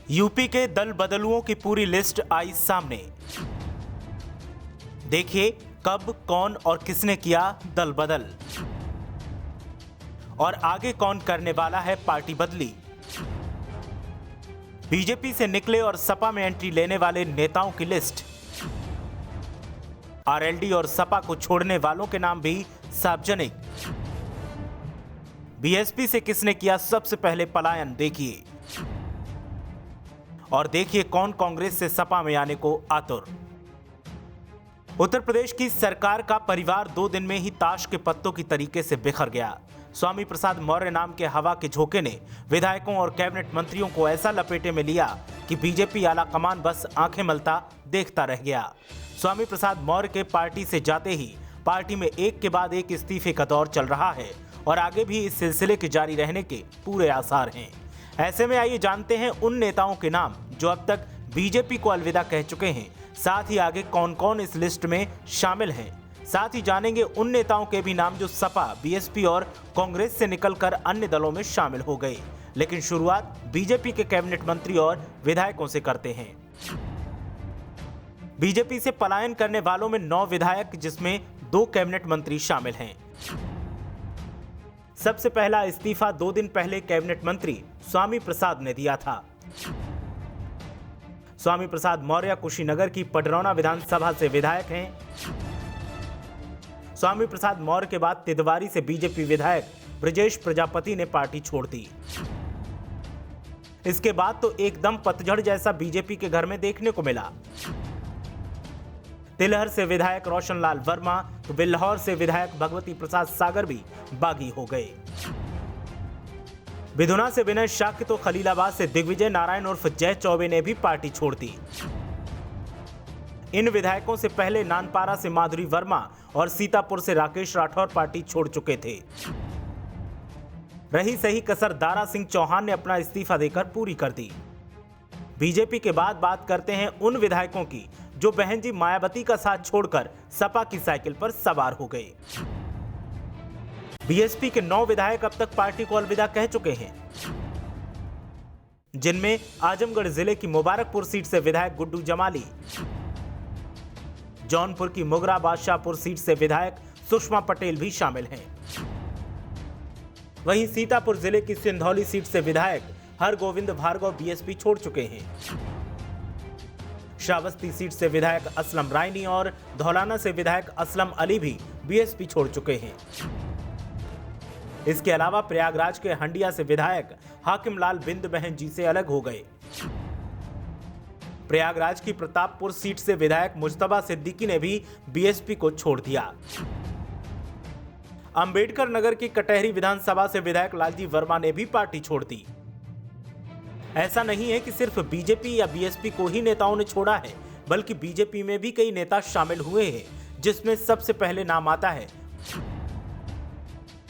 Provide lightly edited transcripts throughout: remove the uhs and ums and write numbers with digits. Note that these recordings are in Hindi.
यूपी के दल बदलुओं की पूरी लिस्ट आई सामने। देखिए कब, कौन और किसने किया दल बदल, और आगे कौन करने वाला है पार्टी बदली। बीजेपी से निकले और सपा में एंट्री लेने वाले नेताओं की लिस्ट। आरएलडी और सपा को छोड़ने वालों के नाम भी सार्वजनिक। बीएसपी से किसने किया सबसे पहले पलायन, देखिए। और देखिए कौन कांग्रेस से सपा में आने को आतुर। उत्तर प्रदेश की सरकार का परिवार 2 दिन में ही ताश के पत्तों की तरीके से बिखर गया। स्वामी प्रसाद मौर्य नाम के हवा के झोंके ने विधायकों और कैबिनेट मंत्रियों को ऐसा लपेटे में लिया कि बीजेपी आला कमान बस आंखें मलता देखता रह गया। स्वामी प्रसाद मौर्य के पार्टी से जाते ही पार्टी में एक के बाद एक इस्तीफे का दौर चल रहा है और आगे भी इस सिलसिले के जारी रहने के पूरे आसार हैं। ऐसे में आइए जानते हैं उन नेताओं के नाम जो अब तक बीजेपी को अलविदा कह चुके हैं, साथ ही आगे कौन कौन इस लिस्ट में शामिल हैं। साथ ही जानेंगे उन नेताओं के भी नाम जो सपा, बीएसपी और कांग्रेस से निकलकर अन्य दलों में शामिल हो गए। लेकिन शुरुआत बीजेपी के कैबिनेट मंत्री और विधायकों से करते हैं। बीजेपी से पलायन करने वालों में 9 विधायक, जिसमें 2 कैबिनेट मंत्री शामिल हैं। सबसे पहला इस्तीफा 2 दिन पहले कैबिनेट मंत्री स्वामी प्रसाद ने दिया था। स्वामी प्रसाद मौर्य कुशीनगर की पडरौना विधानसभा से विधायक हैं। स्वामी प्रसाद मौर्य के बाद तिदवारी से बीजेपी विधायक ब्रजेश प्रजापति ने पार्टी छोड़ दी। इसके बाद तो एकदम पतझड़ जैसा बीजेपी के घर में देखने को मिला। तिलहर से विधायक रोशन लाल वर्मा तो बिल्हौर से विधायक भगवती प्रसाद सागर भी बागी हो गए। विधुना से विनय शाक्य तो खलीलाबाद से दिग्विजय नारायण उर्फ जय चौबे ने भी पार्टी छोड़ दी। इन विधायकों से पहले नानपारा से माधुरी वर्मा और सीतापुर से राकेश राठौर पार्टी छोड़ चुके थे। रही सही कसर दारा सिंह चौहान ने अपना इस्तीफा देकर पूरी कर दी। बीजेपी के बाद बात करते हैं उन विधायकों की जो बहन जी मायावती का साथ छोड़कर सपा की साइकिल पर सवार हो गए। बीएसपी के 9 विधायक अब तक पार्टी को अलविदा कह चुके हैं, जिनमें आजमगढ़ जिले की मुबारकपुर सीट से विधायक गुड्डू जमाली, जौनपुर की मुगरा बादशाहपुर सीट से विधायक सुषमा पटेल भी शामिल हैं। वहीं सीतापुर जिले की सिंधौली सीट से विधायक हरगोविंद भार्गव बीएसपी छोड़ चुके हैं। श्रावस्ती सीट से विधायक असलम रायनी और धौलाना से विधायक असलम अली भी बीएसपी छोड़ चुके हैं। इसके अलावा प्रयागराज के हंडिया से विधायक हाकिम लाल बिंद बहन जी से अलग हो गए। प्रयागराज की प्रतापपुर सीट से विधायक मुज्तबा सिद्दीकी ने भी बीएसपी को छोड़ दिया। अंबेडकर नगर की कटहरी विधानसभा से विधायक लालजी वर्मा ने भी पार्टी छोड़ दी। ऐसा नहीं है कि सिर्फ बीजेपी या बीएसपी को ही नेताओं ने छोड़ा है, बल्कि बीजेपी में भी कई नेता शामिल हुए हैं, जिसमें सबसे पहले नाम आता है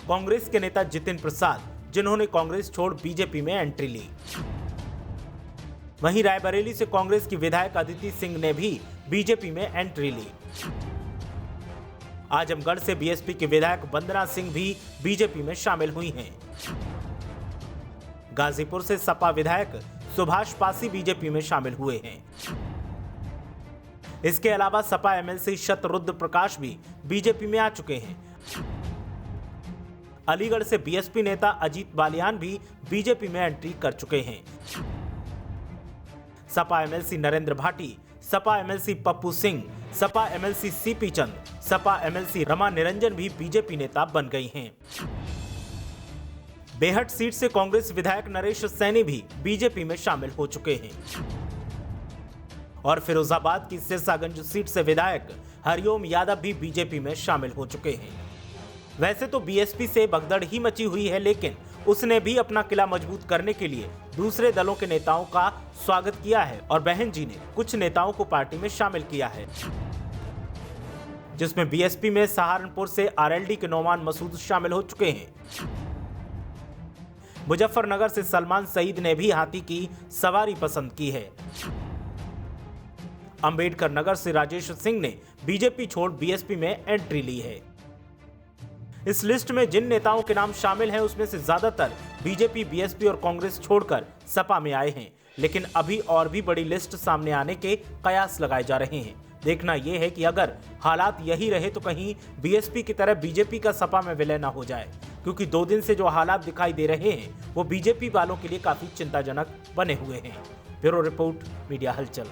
कांग्रेस के नेता जितिन प्रसाद, जिन्होंने कांग्रेस छोड़ बीजेपी में एंट्री ली। वहीं रायबरेली से कांग्रेस की विधायक अदिति सिंह ने भी बीजेपी में एंट्री ली। आजमगढ़ से बीएसपी के विधायक वंदना सिंह भी बीजेपी में शामिल हुई हैं। गाजीपुर से सपा विधायक सुभाष पासी बीजेपी में शामिल हुए हैं। इसके अलावा सपा एमएलसी शतरुद्र प्रकाश भी बीजेपी में आ चुके हैं। अलीगढ़ से बीएसपी नेता अजीत बालियान भी बीजेपी में एंट्री कर चुके हैं। Sapa MLC Narendra Bhati, Sapa MLC Pappu Singh, Sapa MLC CP Chand, Sapa MLC Rama Niranjan भी बीजेपी नेता बन गई हैं। बेहट सीट से कांग्रेस विधायक नरेश सैनी भी बीजेपी में शामिल हो चुके हैं। और फिरोजाबाद की सिरसागंज सीट से विधायक हरिओम यादव भी बीजेपी में शामिल हो चुके हैं। वैसे तो बीएसपी से भगदड़ ही मची हुई है, लेकिन उसने भी अपना किला मजबूत करने के लिए दूसरे दलों के नेताओं का स्वागत किया है और बहन जी ने कुछ नेताओं को पार्टी में शामिल किया है, जिसमें बीएसपी में सहारनपुर से आरएलडी के नौमान मसूद शामिल हो चुके हैं। मुजफ्फरनगर से सलमान सईद ने भी हाथी की सवारी पसंद की है। अंबेडकर नगर से राजेश सिंह ने बीजेपी छोड़ बीएसपी में एंट्री ली है। इस लिस्ट में जिन नेताओं के नाम शामिल हैं उसमें से ज्यादातर बीजेपी, बीएसपी और कांग्रेस छोड़कर सपा में आए हैं। लेकिन अभी और भी बड़ी लिस्ट सामने आने के कयास लगाए जा रहे हैं। देखना यह है कि अगर हालात यही रहे तो कहीं बीएसपी की तरह बीजेपी का सपा में विलय न हो जाए, क्योंकि 2 दिन से जो हालात दिखाई दे रहे हैं वो बीजेपी वालों के लिए काफी चिंताजनक बने हुए हैं। ब्यूरो रिपोर्ट, मीडिया हलचल।